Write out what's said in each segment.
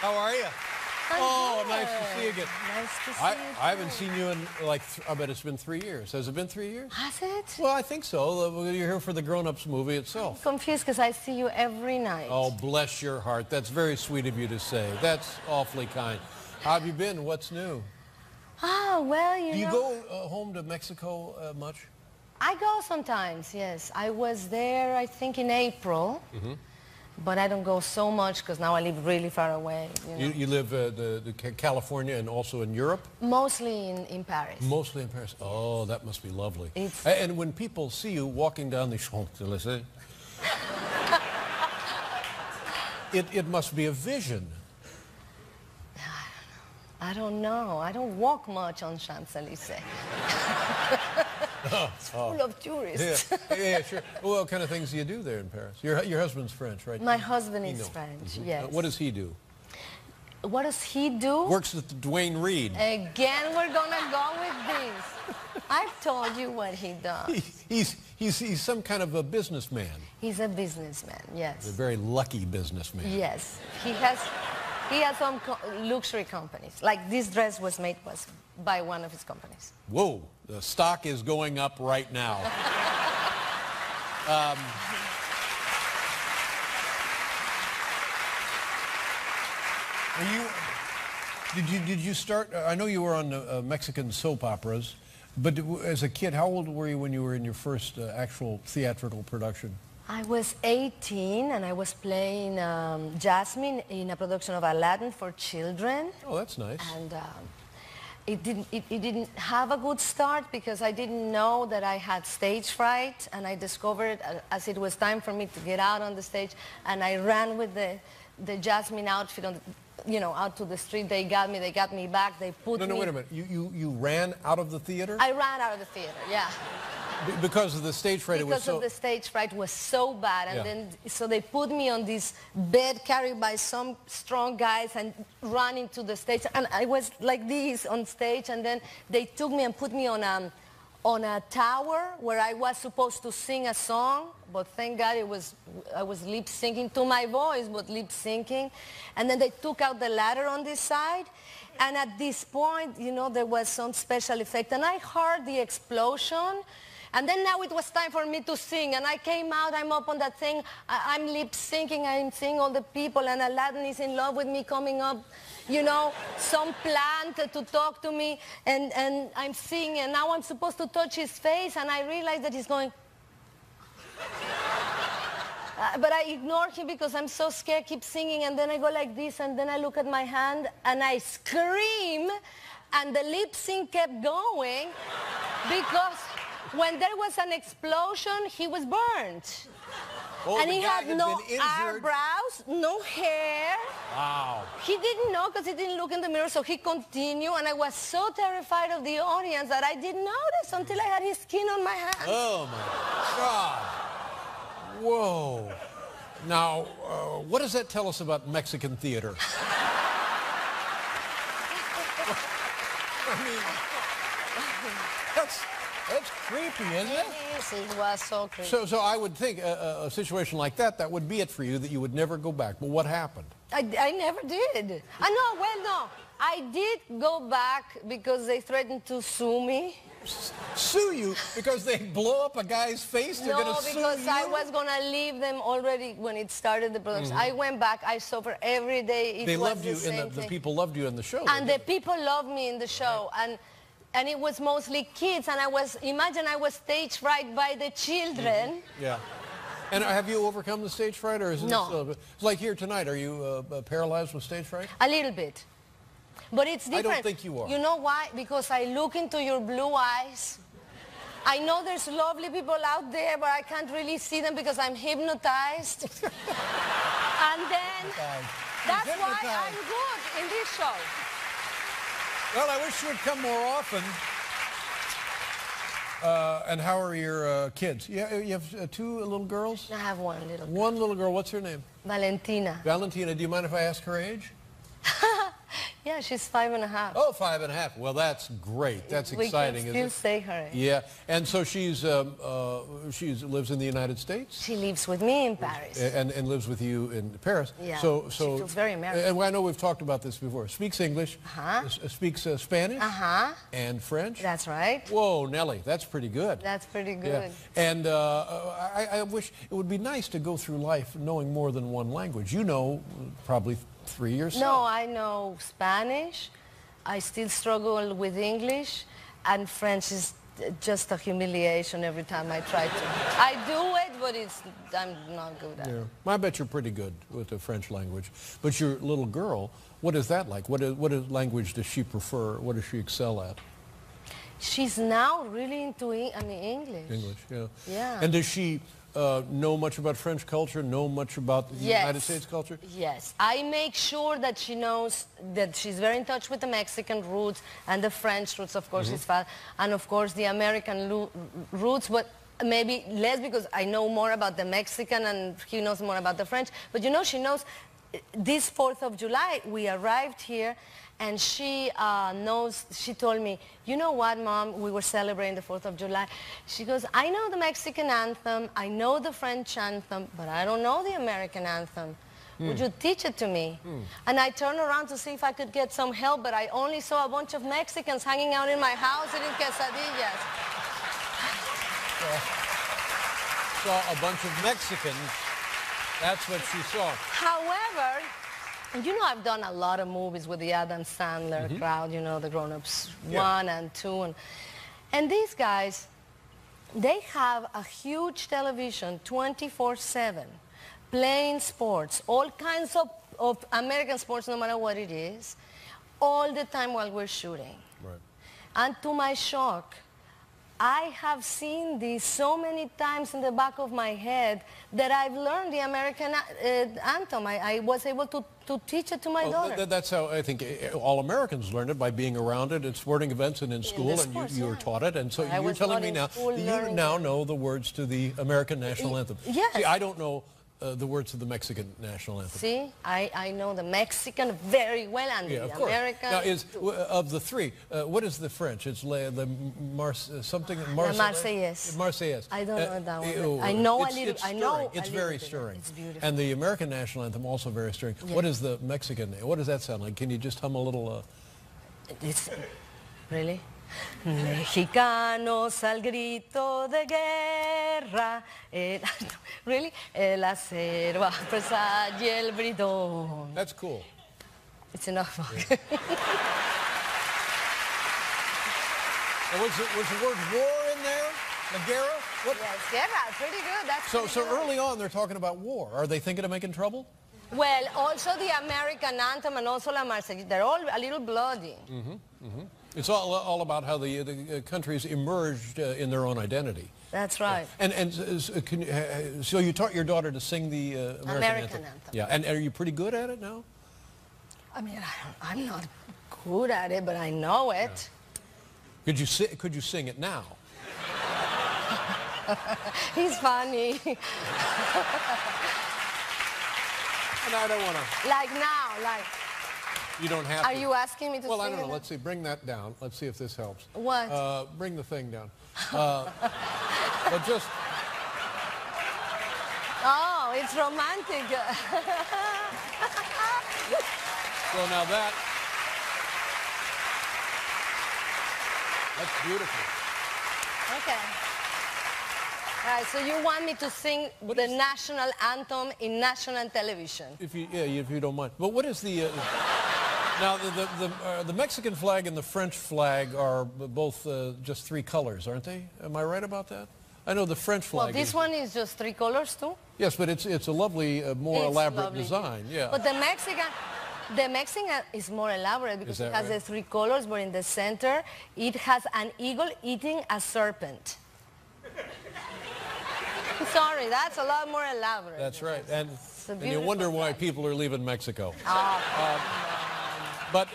How are you? Oh, nice to see you again. Nice to see you. I haven't seen you in, like, I bet it's been 3 years. Has it been 3 years? Has it? Well, I think so. You're here for the Grown Ups movie itself. I'm confused because I see you every night. Oh, bless your heart. That's very sweet of you to say. That's awfully kind. How have you been? What's new? Ah, well, you know. Do you go home to Mexico much? I go sometimes, yes. I was there, I think, in April. Mm-hmm. But I don't go so much because now I live really far away. You live the California and also in Europe? Mostly in Paris. Mostly in Paris. Oh, that must be lovely. And when people see you walking down the Champs-Élysées, it must be a vision. I don't know. I don't walk much on Champs-Élysées. It's full of tourists. Yeah, sure. Well, what kind of things do you do there in Paris? Your husband's French, right? My husband is French, yes. What does he do? What does he do? Works at the Duane Reade. Again, we're going to go with this. I've told you what he does. He's some kind of a businessman. He's a businessman, yes. A very lucky businessman. Yes. He has some luxury companies. Like this dress was made by one of his companies. Whoa, the stock is going up right now. Did you start, I know you were on Mexican soap operas, but as a kid, how old were you when you were in your first actual theatrical production? I was 18 and I was playing Jasmine in a production of Aladdin for children. Oh, that's nice. And it didn't have a good start because I didn't know that I had stage fright, and I discovered as it was time for me to get out on the stage, and I ran with the Jasmine outfit on out to the street. They got me back, they put me... No, wait a minute. You ran out of the theater? I ran out of the theater, yeah. Because of the stage fright? Because the stage fright was so bad, and then so they put me on this bed carried by some strong guys and ran into the stage, and I was like this on stage, and then they took me and put me on a tower where I was supposed to sing a song, but thank God I was lip syncing to my voice, but lip syncing, and then they took out the ladder on this side. And at this point, there was some special effect, and I heard the explosion. And then now it was time for me to sing, and I came out, I'm up on that thing, I'm lip syncing, I'm seeing all the people, and Aladdin is in love with me coming up, some plant to talk to me, and I'm singing, and now I'm supposed to touch his face, and I realize that he's going... but I ignore him because I'm so scared, keep singing, and then I go like this, and then I look at my hand, and I scream, and the lip sync kept going because... when there was an explosion, he was burnt. Oh, and he had no eyebrows, no hair. Wow. He didn't know because he didn't look in the mirror, so he continued, and I was so terrified of the audience that I didn't notice until I had his skin on my hand. Oh, my God. Whoa. Now, what does that tell us about Mexican theater? I mean, that's creepy, isn't it? It was so creepy. So I would think a situation like that would be it for you, that you would never go back. But what happened? I never did. No. I did go back because they threatened to sue me. Sue you? Because they blow up a guy's face? They're going to sue you? No, because I was going to leave them already when it started the production. I went back. I suffered every day. They loved you. The people loved you in the show. And the people loved me in the show. And it was mostly kids, and I was stage fright by the children. Yeah. And have you overcome the stage fright, or is it it's like here tonight? Are you paralyzed with stage fright? A little bit, but it's different. I don't think you are. You know why? Because I look into your blue eyes. I know there's lovely people out there, but I can't really see them because I'm hypnotized. And then that's why I'm good in this show. Well, I wish you would come more often. And how are your kids? You have two little girls? I have one little girl. One little girl. What's her name? Valentina. Valentina. Do you mind if I ask her age? Yeah, Yeah, she's 5.5. Oh, 5.5. Well, that's great. That's exciting, We can still say her age. Yeah, and so she's lives in the United States? She lives with me in Paris. And lives with you in Paris. Yeah, so she feels very American. And I know we've talked about this before. Speaks English, speaks Spanish, and French. That's right. Whoa, Nelly, that's pretty good. That's pretty good. Yeah. And I wish it would be nice to go through life knowing more than one language. You know probably 3 yourself. No, I know Spanish. I still struggle with English, and French is just a humiliation every time I try to. I do it, but I'm not good at it. I bet you're pretty good with the French language. But your little girl, what is that like? What language does she prefer? What does she excel at? She's now really into English. English, yeah. Yeah. And does she know much about French culture, know much about the United States culture? Yes. I make sure that she knows that she's very in touch with the Mexican roots and the French roots, of course, and of course the American roots, but maybe less because I know more about the Mexican and he knows more about the French. But you know, she knows this 4th of July, we arrived here, and she knows, she told me, you know what, Mom, we were celebrating the 4th of July. She goes, I know the Mexican anthem, I know the French anthem, but I don't know the American anthem. Would you teach it to me? And I turned around to see if I could get some help, but I only saw a bunch of Mexicans hanging out in my house eating quesadillas. Saw a bunch of Mexicans. That's what she saw. However, you know, I've done a lot of movies with the Adam Sandler crowd, you know, the Grown-Ups 1 and 2. And these guys, they have a huge television 24/7, playing sports, all kinds of American sports, no matter what it is, all the time while we're shooting. Right. And to my shock, I have seen this so many times in the back of my head that I've learned the American anthem. I was able to teach it to my daughter. That's how I think all Americans learn it, by being around it at sporting events and in school, and you were taught it. And so you're telling me now, you now know the words to the American national anthem. Yes. See, I don't know the words of the Mexican national anthem. See, I know the Mexican very well, and the American. Now, of the three, what is the French? It's the Marseillaise. Marseillaise. I don't know that one. I know a little. I know it's very bit. stirring. It's beautiful. And the American national anthem also very stirring. Yeah. What is the Mexican? What does that sound like? Can you just hum a little? It's really. Mexicanos al grito de guerra, really? El acero apresa y el bridón. That's cool. It's enough. Yeah. Was the word war in there? La guerra? What? Yes, guerra, pretty good. That's so early on they're talking about war. Are they thinking of making trouble? Well, also the American anthem and also La Marseillaise, they're all a little bloody. It's all about how the countries emerged in their own identity. That's right. So you taught your daughter to sing the American anthem. Yeah, and are you pretty good at it now? I mean, I'm not good at it, but I know it. Yeah. Could you sing it now? He's funny. And I don't want to. Like now, like. You don't have Are you asking me to sing? Well, I don't know. Let's see. Bring that down. Let's see if this helps. What? Bring the thing down. But just... Oh, it's romantic. Well, now that's beautiful. Okay. All right, so you want me to sing the national anthem in national television? If you don't mind. But what is the... Now, the Mexican flag and the French flag are both just 3 colors, aren't they? Am I right about that? I know the French flag. Well, this one is just 3 colors too. Yes, but it's a lovely, more elaborate design. Yeah. But the Mexican is more elaborate because it has the 3 colors, but in the center it has an eagle eating a serpent. Sorry, that's a lot more elaborate. That's right, and you wonder why people are leaving Mexico. But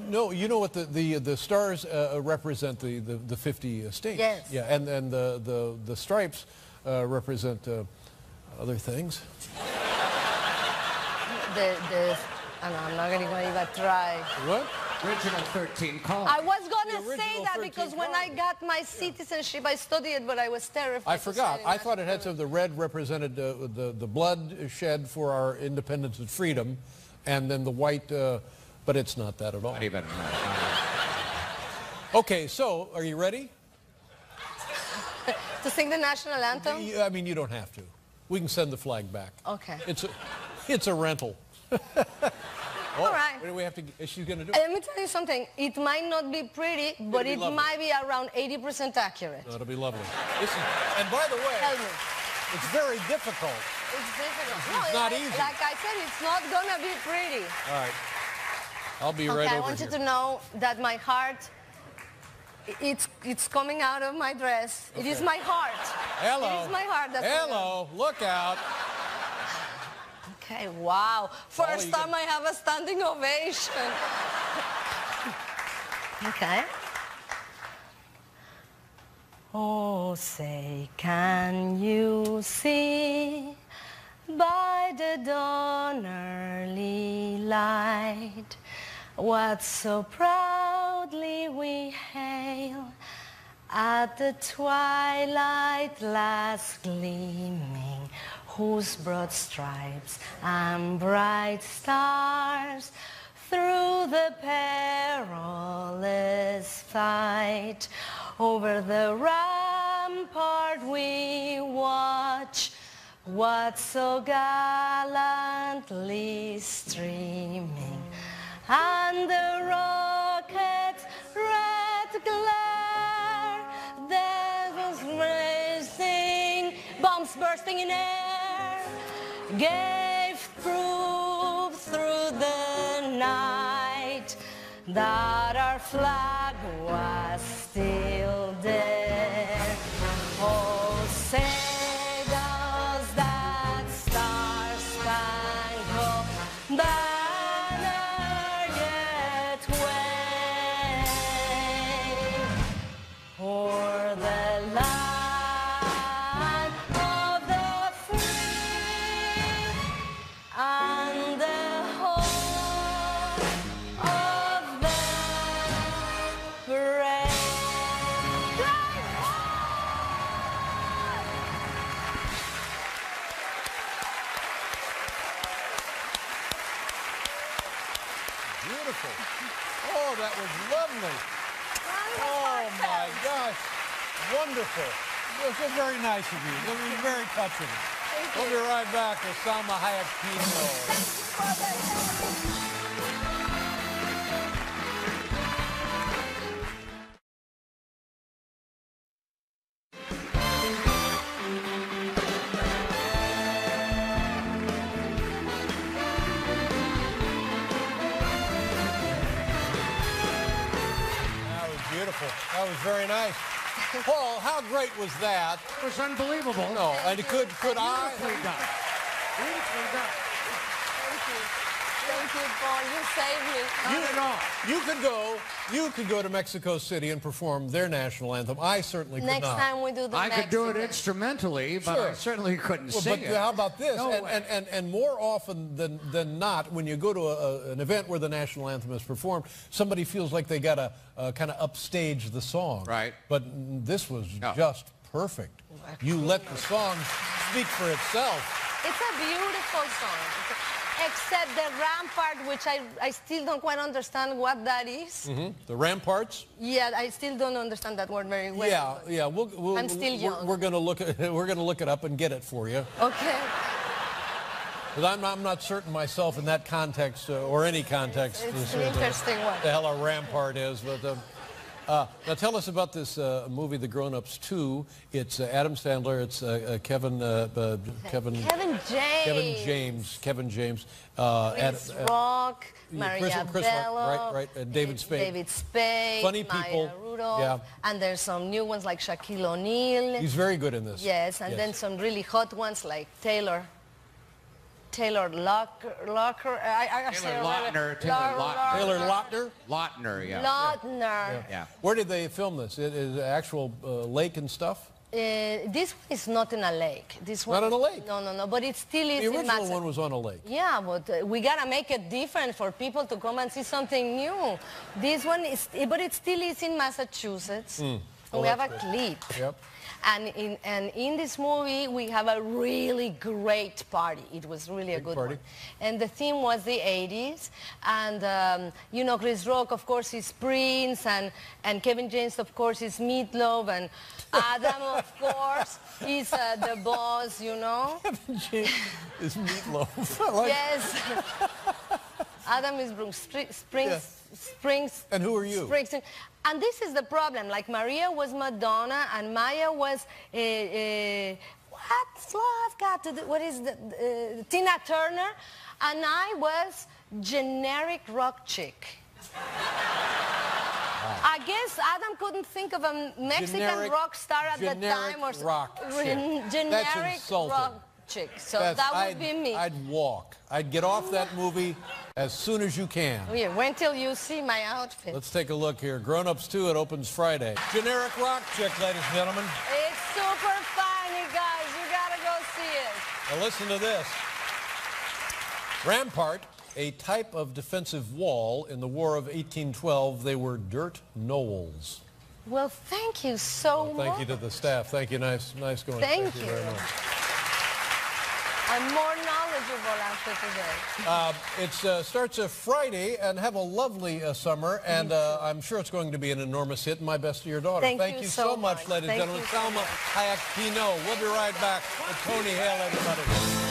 no, you know what the stars represent the 50 states. Yes. Yeah, and the stripes represent other things. I'm not gonna even try. What? Original 13 colonies. I was gonna The say original that 13 because when I got my citizenship, I studied it, but I was terrified. I forgot. I thought it had some. The red represented the blood shed for our independence and freedom, and then the white. But it's not that at all. Not even. Okay, so are you ready? To sing the national anthem? I mean, you don't have to. We can send the flag back. Okay. It's a rental. All right. What do we have to? Is she going to do it? Let me tell you something. It might not be pretty, but it might be around 80% accurate. That'll be lovely. And by the way, Tell me. it's very difficult. It's difficult. It's not easy. Like I said, it's not gonna be pretty. All right. I'll be right over Okay, here. I want you to know that my heart, it's coming out of my dress. Okay. It is my heart. Hello. It is my heart. That's Hello. Look out. Okay, wow. First time I have a standing ovation. Okay. Oh, say, can you see by the dawn early light what so proudly we hail at the twilight last gleaming, whose broad stripes and bright stars through the perilous fight over the rampart we watch, what so gallantly streaming, and the rocket's red glare, there was racing, bombs bursting in air, gave proof through the night that our flag was still there. Oh, say does that star-spangled banner yet wave o'er the land of the free and the home of the brave? Beautiful. Oh, that was lovely. Oh, my gosh. Wonderful. It was very nice of you. It was very touching. We'll be right back with Salma Hayek Pino. That was beautiful. That was very nice. Paul, how great was that? It was unbelievable. No, and could I? Beautifully done. Beautifully done. Thank you, Paul. You saved me. Not at all. You could go to Mexico City and perform their national anthem. I certainly could Next not. time we do the I could do it Mexican. instrumentally, but Sure. I certainly couldn't sing But it. how about this? No way. And more often than not, when you go to an event where the national anthem is performed, somebody feels like they got to kind of upstage the song. Right. But this was No. just perfect. You let the song speak for itself. It's a beautiful song. Except the rampart, which I still don't quite understand what that is. The ramparts. Yeah, I still don't understand that word very well. Yeah. I'm still young. We're gonna look it up and get it for you. Okay. Because I'm not certain myself in that context or any context. It's an interesting one. The hell a rampart is, but. Now tell us about this movie, The Grown-Ups 2. It's Adam Sandler. It's Kevin James. Chris Rock, Rock, Maria Bello, right, and David Spade. David Spade, Funny people. Maya Rudolph, Yeah. and there's some new ones like Shaquille O'Neal. He's very good in this. Yes, and then some really hot ones like Taylor Lautner. Taylor Lautner. Lautner, yeah. Lautner. Yeah. Where did they film this? Is it actual lake and stuff? this one is not in a lake. This one Not on a lake? No, but it still is The in original Massachusetts. one was on a lake. Yeah, but we gotta make it different for people to come and see something new. This one is, but it still is in Massachusetts. Oh, We have a that's clip. Yep. And in this movie, we have a really great party. It was really a good party. one. And the theme was the 80s. And, you know, Chris Rock, of course, is Prince. And Kevin James, of course, is Meatloaf. And Adam, of course, is the boss, you know. Kevin James is Meatloaf. I like Yes. Adam is Bruce Springs. And who are you? Springsteen. And this is the problem. Like Maria was Madonna, and Maya was what's love got to do? What is the Tina Turner, and I was generic rock chick. I guess Adam couldn't think of a Mexican Generic- rock star at the generic time, or rock chick. That's generic insulting. rock chick. So that would be me. I'd walk. I'd get off that movie as soon as you can. Yeah, wait till you see my outfit. Let's take a look here. Grown Ups 2, it opens Friday. Generic rock chick, ladies and gentlemen. It's super funny, guys. You gotta go see it. Now listen to this. Rampart, a type of defensive wall in the War of 1812. They were dirt knolls. Well, thank you so much. Thank you to the staff. Thank you. Nice going. Thank you you. very much. I'm more knowledgeable after today. It starts a Friday, and have a lovely summer, and I'm sure it's going to be an enormous hit. My best to your daughter. Thank you you so so much, much. ladies and Thank gentlemen. you so Salma much. Hayek Pino. We'll be right back with Tony Hale, everybody.